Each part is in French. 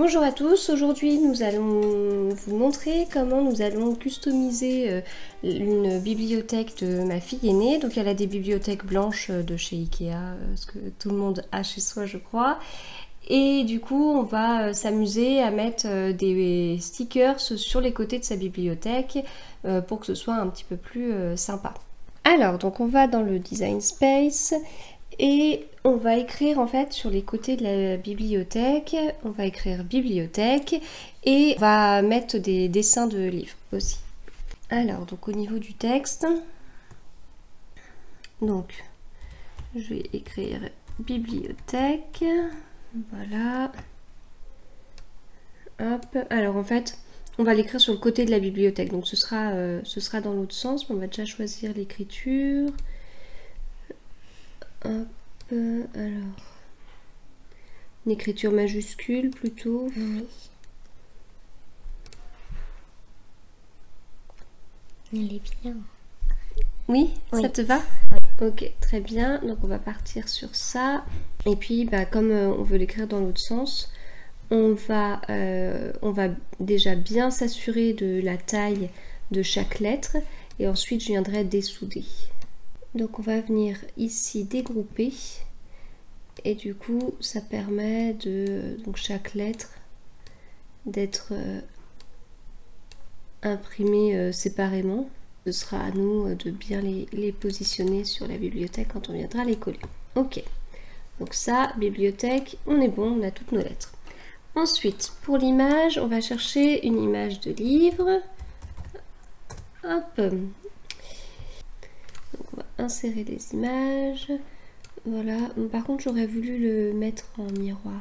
Bonjour à tous, aujourd'hui nous allons vous montrer comment nous allons customiser une bibliothèque de ma fille aînée. Donc elle a des bibliothèques blanches de chez Ikea, ce que tout le monde a chez soi je crois. Et du coup on va s'amuser à mettre des stickers sur les côtés de sa bibliothèque pour que ce soit un petit peu plus sympa. Alors donc on va dans le Design Space. Et on va écrire en fait sur les côtés de la bibliothèque, on va écrire bibliothèque et on va mettre des dessins de livres aussi. Alors donc au niveau du texte, donc je vais écrire bibliothèque, voilà. Hop, alors en fait on va l'écrire sur le côté de la bibliothèque, donc ce sera dans l'autre sens, mais on va déjà choisir l'écriture. Hop, alors, une écriture majuscule plutôt. Oui. Elle est bien. Oui, oui. Ça te va? Oui. Ok, très bien. Donc on va partir sur ça. Et puis, comme on veut l'écrire dans l'autre sens, on va déjà bien s'assurer de la taille de chaque lettre. Et ensuite, je viendrai dessouder. Donc on va venir ici dégrouper et du coup ça permet de chaque lettre d'être imprimée séparément. Ce sera à nous de bien les positionner sur la bibliothèque quand on viendra les coller. Ok, donc ça, bibliothèque, on est bon, on a toutes nos lettres. Ensuite, pour l'image, on va chercher une image de livre. Hop. On va insérer les images. Voilà. Par contre, j'aurais voulu le mettre en miroir.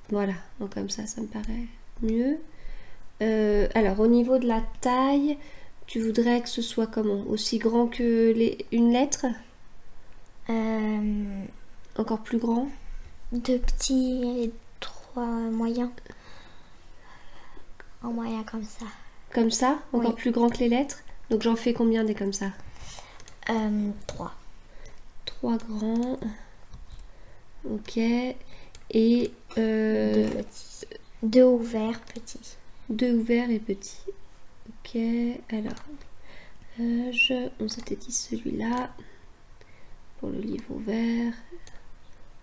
Voilà. Donc comme ça me paraît mieux. Alors, au niveau de la taille, tu voudrais que ce soit comment? Aussi grand que une lettre? Encore plus grand? Deux petits et trois moyens. En moyen comme ça. Comme ça? Encore oui. Plus grand que les lettres? Donc j'en fais combien des comme ça? 3. 3 grands. Ok. Et 2 petits. 2 ouverts petits. 2 ouverts et petits. Ok. Alors, on s'était dit celui-là pour le livre ouvert.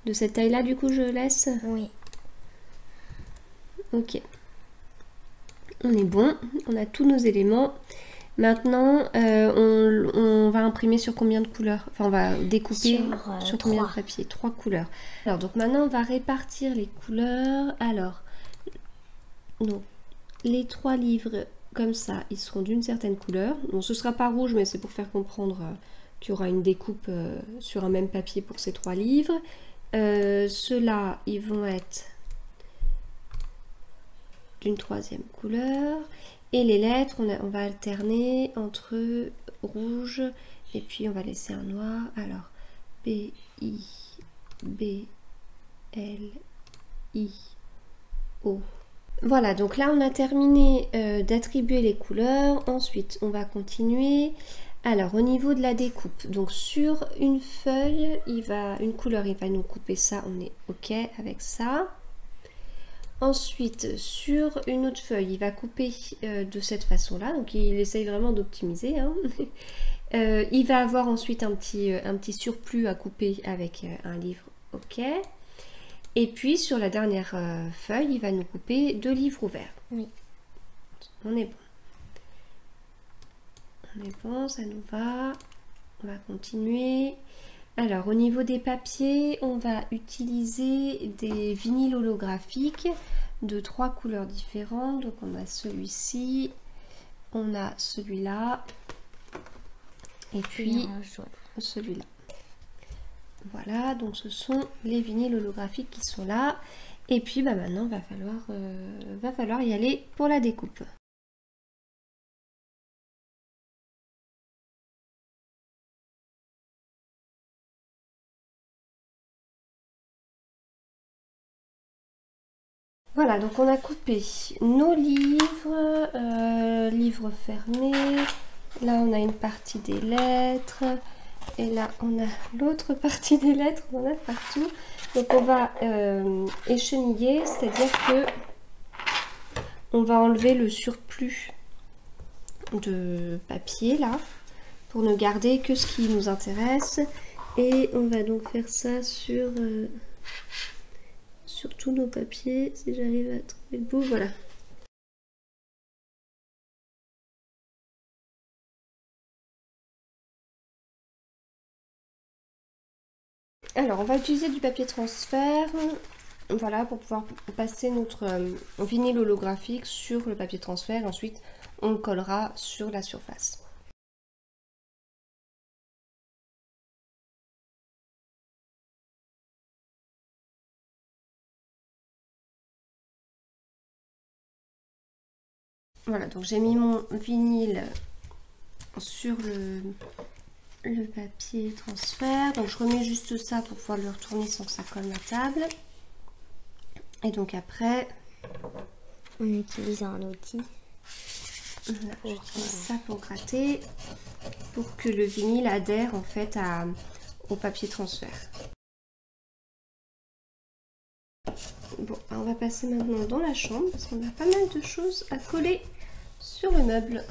De cette taille-là, du coup, je laisse? Oui. Ok. On est bon. On a tous nos éléments. Maintenant, on va imprimer sur combien de couleurs? Enfin, on va découper sur combien de papier? 3 couleurs. Alors, donc maintenant, on va répartir les couleurs. Alors, donc, les 3 livres, comme ça, ils seront d'une certaine couleur. Donc, ce ne sera pas rouge, mais c'est pour faire comprendre qu'il y aura une découpe sur un même papier pour ces 3 livres. Ceux-là, ils vont être d'une 3e couleur. Et les lettres, on va alterner entre rouge et puis on va laisser un noir. Alors, B, I, B, L, I, O. Voilà, donc là on a terminé d'attribuer les couleurs. Ensuite, on va continuer. Alors, au niveau de la découpe, donc sur une feuille, une couleur, il va nous couper ça. On est OK avec ça. Ensuite, sur une autre feuille, il va couper de cette façon-là. Donc, il essaye vraiment d'optimiser. Hein. Il va avoir ensuite un petit surplus à couper avec un livre. OK. Et puis, sur la dernière feuille, il va nous couper 2 livres ouverts. Oui. On est bon. On est bon, ça nous va. On va continuer. Alors, au niveau des papiers, on va utiliser des vinyles holographiques de 3 couleurs différentes. Donc, on a celui-ci, on a celui-là, et puis celui-là. Voilà, donc ce sont les vinyles holographiques qui sont là. Et puis, maintenant, va falloir y aller pour la découpe. Voilà, donc on a coupé nos livres, livres fermés. Là, on a une partie des lettres. Et là, on a l'autre partie des lettres, on en a partout. Donc on va écheniller, c'est-à-dire que on va enlever le surplus de papier là, pour ne garder que ce qui nous intéresse. Et on va donc faire ça sur tous nos papiers, si j'arrive à trouver le bout, voilà. Alors on va utiliser du papier transfert, voilà, pour pouvoir passer notre vinyle holographique sur le papier transfert. Ensuite on le collera sur la surface. Voilà, donc j'ai mis mon vinyle sur le papier transfert. Donc je remets juste ça pour pouvoir le retourner sans que ça colle ma table. Et donc après, on utilise un outil. Voilà, j'utilise ça pour gratter, pour que le vinyle adhère en fait au papier transfert. Bon, on va passer maintenant dans la chambre parce qu'on a pas mal de choses à coller sur le meuble.